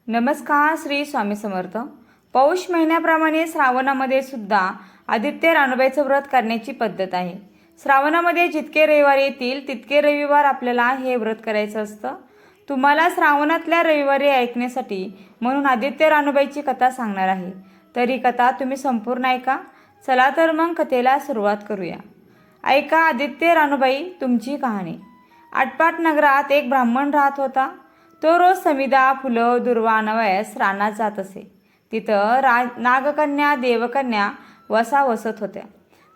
नमस्कार. श्री स्वामी समर्थ. पौष महिन्याप्रमाणे श्रावणामध्ये सुद्धा आदित्य रानूबाईचं व्रत करण्याची पद्धत आहे. श्रावणामध्ये जितके रविवार येतील तितके रविवार आपल्याला हे व्रत करायचं असतं. तुम्हाला श्रावणातल्या रविवारी ऐकण्यासाठी म्हणून आदित्य रानूबाईची कथा सांगणार आहे. तर ही कथा तुम्ही संपूर्ण ऐका. चला तर मग कथेला सुरुवात करूया. ऐका आदित्य रानूबाई तुमची कहाणी. आटपाट नगरात एक ब्राह्मण राहत होता. तो रोज समिधा, फुलं, दुर्वा आणवयास रानात जात असे. तिथं नागकन्या, देवकन्या वसा वसत होत्या.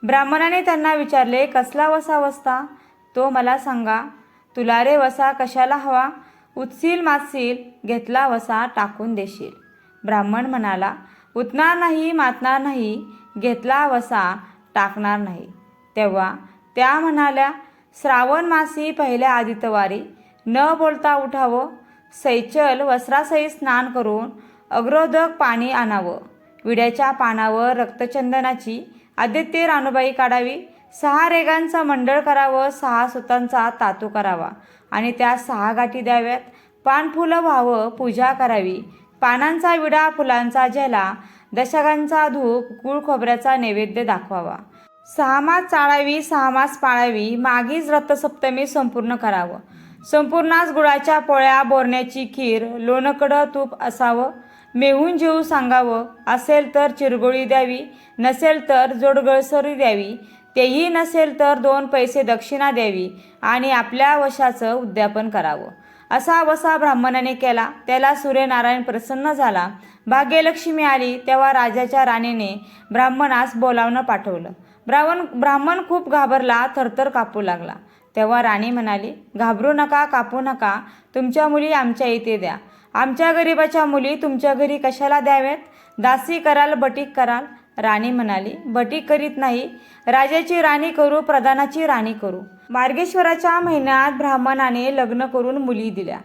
ब्राह्मणाने त्यांना विचारले, कसला वसा वसता? तो मला सांगा. तुला रे वसा कशाला हवा? उचसील माचसील, घेतला वसा टाकून देशील. ब्राह्मण म्हणाला, उतणार नाही, मातणार नाही, घेतला वसा टाकणार नाही. तेव्हा त्या म्हणाल्या, श्रावण मासी पहिल्या आदित्यवारी न बोलता उठावं, सैचल वस्त्रासहित स्नान करून अग्रोदक पाणी आणावं, विड्याच्या पानावर रक्तचंदनाची आदित्य रानूबाई काढावी, 6 रेगांचं मंडळ करावं, 6 सुतांचा तातू करावा आणि त्या 6 गाठी द्याव्यात. पानफुलं व्हावं, पूजा करावी, पानांचा विडा, फुलांचा झेला, दशकांचा धूप, गुळ खोबऱ्याचा नैवेद्य दाखवावा. 6 मास चाळावी, 6 मास पाळावी, मागीच रथसप्तमी संपूर्ण करावं. संपूर्णास गुळाच्या पोळ्या, बोरण्याची खीर, लोणकडं तूप असावं. मेहून जेवू सांगावं. असेल तर चिरगोळी द्यावी, नसेल तर जोडगळसरी द्यावी. तेही नसेल तर 2 पैसे दक्षिणा द्यावी आणि आपल्या वशाचं उद्यापन करावं. असा वसा ब्राह्मणाने केला. त्याला सूर्यनारायण प्रसन्न झाला. भाग्यलक्ष्मी आली. तेव्हा राजाच्या राणीने ब्राह्मणास बोलावणं पाठवलं. ब्राह्मण खूप घाबरला, थरथर कापू लागला. तेव्हा राणी म्हणाली, घाबरू नका, कापू नका. तुमच्या मुली आमच्या इथे द्या. आमच्या गरीबाच्या मुली तुमच्या घरी कशाला द्याव्यात? दासी कराल, बटीक कराल? राणी म्हणाली, बटीक करीत नाही. राजाची राणी करू, प्रधानाची राणी करू. मार्गेश्वराच्या महिन्यात ब्राह्मणाने लग्न करून मुली दिल्या.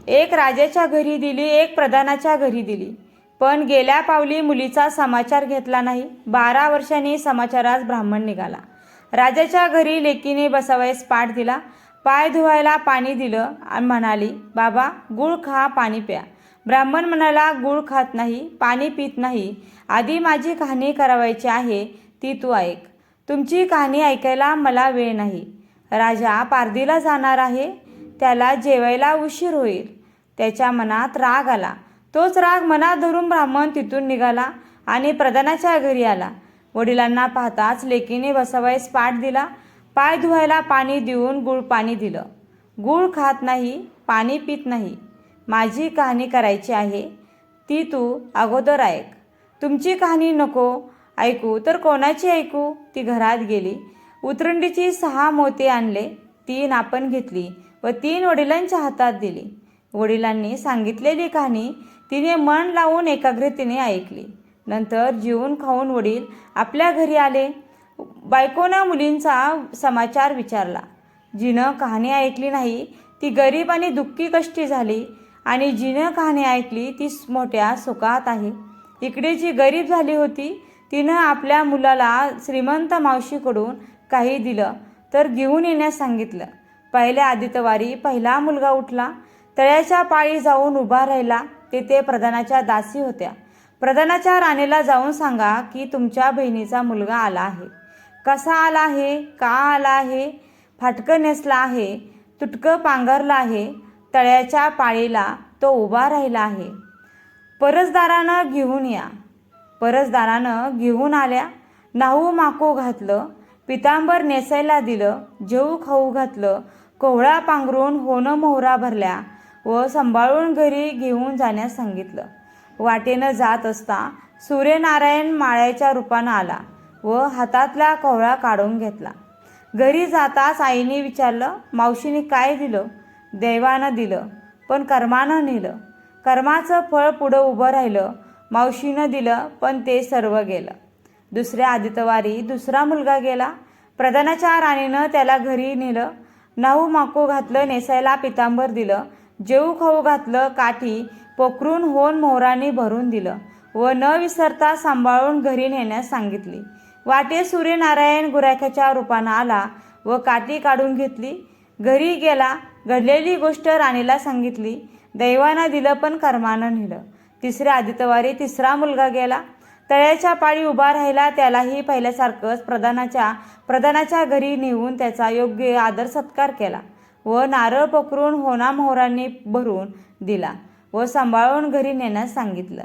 एक राजाच्या घरी दिली, एक प्रधानाच्या घरी दिली. पण गेल्या पावली मुलीचा समाचार घेतला नाही. 12 वर्षांनी समाचारास ब्राह्मण निघाला. राजाच्या घरी लेकीने बसावयास पाठ दिला. पाय धुवायला पाणी दिलं आणि म्हणाली, बाबा गूळ खा, पाणी प्या. ब्राह्मण म्हणाला, गूळ खात नाही, पाणी पित नाही. आधी माझी कहाणी करावायची आहे, ती तू ऐक. तुमची कहाणी ऐकायला मला वेळ नाही. राजा पारदीला जाणार आहे. त्याला जेवायला उशीर होईल. त्याच्या मनात राग आला. तोच राग मनात धरून ब्राह्मण तिथून निघाला आणि प्रधानाच्या घरी आला. वडिलांना पाहताच लेकीने बसावयास पाठ दिला. पाय धुवायला पाणी देऊन गुळ पाणी दिलं. गूळ खात नाही, पाणी पित नाही. माझी कहाणी करायची आहे, ती तू अगोदर ऐक. तुमची कहाणी नको ऐकू तर कोणाची ऐकू? ती घरात गेली. उतरंडीची 6 मोती आणले. 3 आपण घेतली व 3 वडिलांच्या हातात दिली. वडिलांनी सांगितलेली कहाणी तिने मन लावून एकाग्रतेने ऐकली. नंतर जेवून खाऊन वडील आपल्या घरी आले. बायकोनं मुलींचा समाचार विचारला. जिनं कहाणी ऐकली नाही ती गरीब आणि दुःखी कष्टी झाली आणि जिनं कहाणी ऐकली ती मोठ्या सुखात आहे. इकडे जी गरीब झाली होती तिनं आपल्या मुलाला श्रीमंत मावशीकडून काही दिलं तर घेऊन येण्यास सांगितलं. पहिल्या आदित्यवारी पहिला मुलगा उठला. तळ्याच्या पाळी जाऊन उभा राहिला. तेथे प्रधानाच्या दासी होत्या. प्रधानाच्या राणीला जाऊन सांगा की तुमच्या बहिणीचा मुलगा आला आहे. कसा आला आहे, का आला आहे, फाटकं नेसला आहे, तुटकं पांघरलं आहे. तळ्याच्या पाळीला तो उभा राहिला आहे. परसदारानं घेऊन या. परसदारानं घेऊन आल्या. नाहू माकू घातलं, पितांबर नेसायला दिलं, जेवू खाऊ घातलं, कोहळा पांघरून होणं मोहरा भरल्या व सांभाळून घरी घेऊन जाण्यास सांगितलं. वाटेनं जात असता सूर्यनारायण माळ्याच्या रूपानं आला व हातातला कोहळा काढून घेतला. घरी जाताच आईने विचारलं, मावशीने काय दिलं? दैवानं दिलं, पण कर्मानं नेलं. कर्माचं फळ पुढं उभं राहिलं. मावशीनं दिलं, पण ते सर्व गेलं. दुसऱ्या आदित्यवारी दुसरा मुलगा गेला. प्रधानाच्या राणीनं त्याला घरी नेलं. नाहू माकू घातलं, नेसायला पितांबर दिलं, जेवू खाऊ घातलं, काठी पोखरून होन मोहराने भरून दिलं व न विसरता सांभाळून घरी नेण्यास सांगितली. वाटे सूर्यनारायण गुराख्याच्या रूपानं आला व काठी काढून घेतली. घरी गेला. घडलेली गोष्ट राणीला सांगितली. दैवानं दिलं पण कर्मानं नेलं. तिसऱ्या आदित्यवारी तिसरा मुलगा गेला. तळ्याच्या पाळी उभा राहिला. त्यालाही पहिल्यासारखंच प्रधानाच्या घरी नेऊन त्याचा योग्य आदर सत्कार केला व नारळ पकरून होणामोहरांनी भरून दिला व सांभाळून घरी नेण्यास सांगितलं.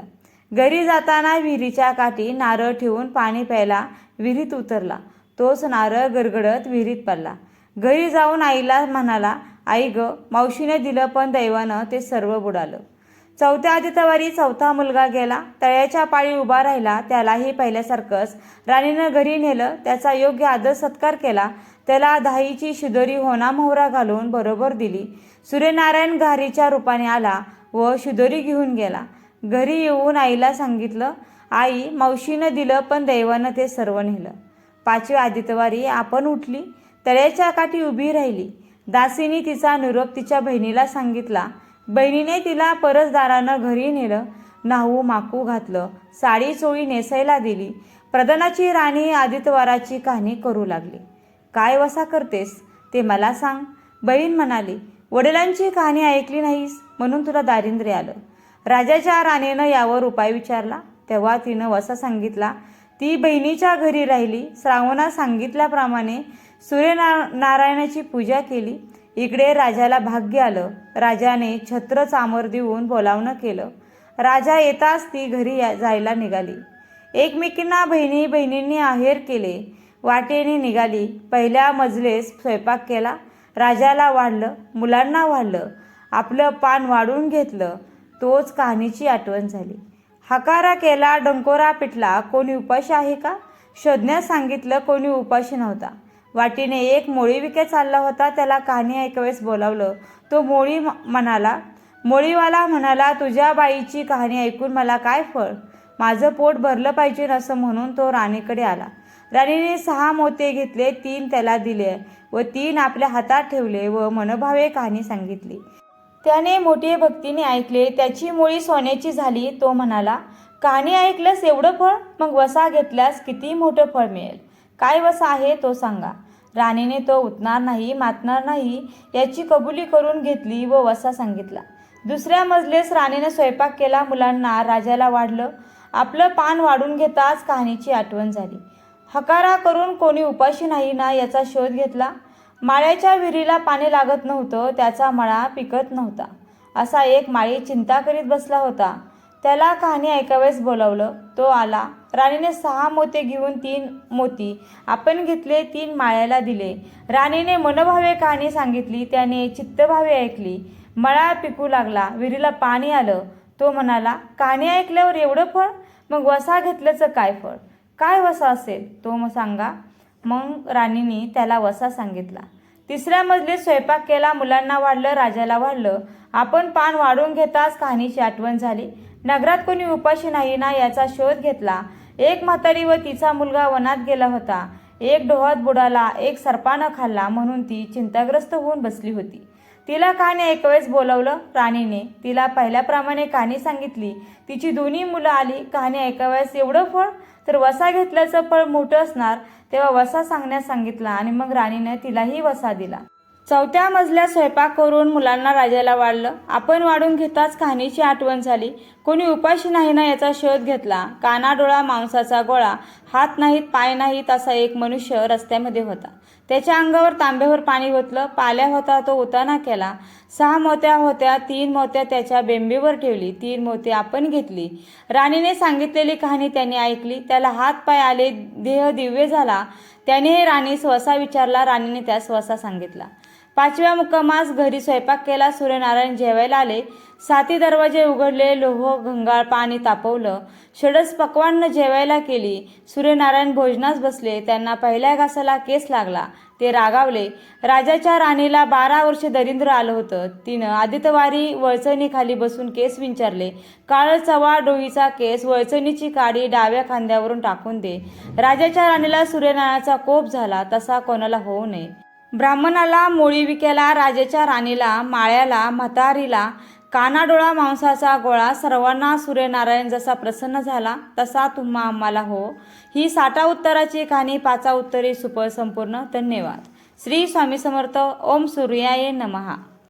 घरी जाताना विहिरीच्या काठी नारळ ठेवून पाणी प्यायला विहिरीत उतरला. तोच नारळ गरगडत विहिरीत पडला. घरी जाऊन आईला म्हणाला, आई ग, मावशीने दिलं पण दैवानं ते सर्व बुडालं. चौथ्या आदित्यवारी चौथा मुलगा गेला. तळ्याच्या पाळी उभा राहिला. त्यालाही पहिल्यासारखंच राणीनं घरी नेलं. त्याचा योग्य आदर सत्कार केला. त्याला दहाईची शिदोरी होणामोहरा घालून बरोबर दिली. सूर्यनारायण घारीच्या रूपाने आला व शिदोरी घेऊन गेला. घरी येऊन आईला सांगितलं, आई, मावशीनं दिलं पण दैवानं ते सर्व नेलं. पाचव्या आदित्यवारी आपण उठली. तळ्याच्या काठी उभी राहिली. दासीने तिचा निरोप तिच्या बहिणीला सांगितला. बहिणीने तिला परसदारानं घरी नेलं. नाहू माकू घातलं. साडी चोळी नेसायला दिली. प्रधानाची राणी आदित्यवाराची कहाणी करू लागली. काय वसा करतेस ते मला सांग. बहीण म्हणाली, वडिलांची कहाणी ऐकली नाहीस म्हणून तुला दारिद्र्य आलं. राजाच्या राणीनं यावर उपाय विचारला. तेव्हा तिनं वसा सांगितला. ती बहिणीच्या घरी राहिली. श्रावणात सांगितल्याप्रमाणे सूर्यनारायणाची पूजा केली. इकडे राजाला भाग्य आलं. राजाने छत्र चामर देऊन बोलावणं केलं. राजा येताच ती घरी जायला निघाली. एकमेकींना बहिणींनी आहेर केले. वाटेने निघाली. पहिल्या मजलेस स्वयंपाक केला. राजाला वाढलं, मुलांना वाढलं, आपलं पान वाढून घेतलं. तोच कहाणीची आठवण झाली. हकारा केला, डंकोरा पिटला. कोणी उपाशी आहे का शोधण्यास सांगितलं. कोणी उपाशी नव्हता. वाटेने एक मोळी विकत चालला होता. त्याला कहाणी ऐकावेस बोलावलं. तो मोळीवाला म्हणाला, तुझ्या बाईची कहाणी ऐकून मला काय फळ, माझं पोट भरलं पाहिजे असं म्हणून तो राणीकडे आला. राणीने 6 मोते घेतले. 3 त्याला दिले व 3 आपल्या हातात ठेवले व मनोभावे कहाणी सांगितली. त्याने मोठे भक्तीने ऐकले. त्याची मोळी सोन्याची झाली. तो म्हणाला, कहाणी ऐकल्यास एवढं फळ, मग वसा घेतल्यास किती मोठं फळ मिळेल. काय वसा आहे तो सांगा. राणीने तो उठणार नाही, मातणार नाही याची कबुली करून घेतली व वसा सांगितला. दुसऱ्या मजलेस राणीने स्वयंपाक केला. मुलांना राजाला वाढलं. आपलं पान वाढून घेताच कहाणीची आठवण झाली. हकारा करून कोणी उपाशी नाही ना याचा शोध घेतला. माळ्याच्या विहिरीला पाणी लागत नव्हतं. त्याचा मळा पिकत नव्हता. असा एक माळी चिंता करीत बसला होता. त्याला कहाणी ऐकावेस बोलावलं. तो आला. राणीने 6 मोते घेऊन 3 मोती आपण घेतले. 3 माळ्याला दिले. राणीने मनोभावे कहाणी सांगितली. त्याने चित्तभावे ऐकली. मळा पिकू लागला. विहिरीला पाणी आलं. तो म्हणाला, कहाणी ऐकल्यावर एवढं फळ, मग वसा घेतल्याचं काय फळ, काय वसा असेल तो मग सांगा. मग राणीने त्याला वसा सांगितला. तिसऱ्या मजलीत स्वयंपाक केला. मुलांना वाढलं, राजाला वाढलं. आपण पान वाढून घेताच कहाणीची आठवण झाली. नगरात कोणी उपाशी नाही ना याचा शोध घेतला. एक म्हातारी व तिचा मुलगा वनात गेला होता. एक डोहात बुडाला, एक सर्पानं खाल्ला म्हणून ती चिंताग्रस्त होऊन बसली होती. तिला कहाणी ऐकावेस बोलावलं. राणीने तिला पहिल्याप्रमाणे कहाणी सांगितली. तिची 2 मुलं आली. कहाणी ऐकाव्यास एवढं फळ, तर वसा घेतल्याचं फळ मोठं असणार. तेव्हा वसा सांगण्यास सांगितला आणि मग राणीने तिलाही वसा दिला. चौथ्या मजल्यात स्वयंपाक करून मुलांना राजाला वाढलं. आपण वाढून घेताच कहाणीची आठवण झाली. कोणी उपाशी नाही ना याचा शोध घेतला. कानाडोळा मांसाचा गोळा, हात नाहीत पाय नाहीत असा एक मनुष्य रस्त्यामध्ये होता. त्याच्या अंगावर तांब्यावर पाणी ओतलं. पाल्या होता तो उताना केला. 6 मोत्या होत्या. 3 मोत्या त्याच्या बेंबीवर ठेवली. 3 मोती आपण घेतली. राणीने सांगितलेली कहाणी त्याने ऐकली. त्याला हात पाय आले. देह दिव्य झाला. त्याने राणीस वसा विचारला. राणीने त्यास वसा सांगितला. 5व्या मुक्कामास घरी स्वयंपाक केला. सूर्यनारायण जेवायला आले. 7 दरवाजे उघडले. लोह गंगाळ पाणी तापवलं. षडस पक्वान्न जेवायला केली. सूर्यनारायण भोजनास बसले. त्यांना पहिल्या घासाला केस लागला. ते रागावले. राजाच्या राणीला 12 वर्ष दरिद्र आलं होतं. तिनं आदित्यवारी वळचणीखाली बसून केस विंचारले. काळ चवा डोईचा केस, वळचणीची काडी डाव्या खांद्यावरून टाकून दे. राजाच्या राणीला सूर्यनारायणाचा कोप झाला. तसा कोणाला होऊ नये. ब्राह्मणाला, मोळी विक्याला, राजाच्या राणीला, माळ्याला, म्हातारीला, कानाडोळा मांसाचा गोळा, सर्वांना सूर्यनारायण जसा प्रसन्न झाला तसा तुम्हा आम्हाला हो. ही 60 उत्तराची कहाणी 5 उत्तरे संपूर्ण. धन्यवाद. श्री स्वामी समर्थ. ओम सूर्याय नमः.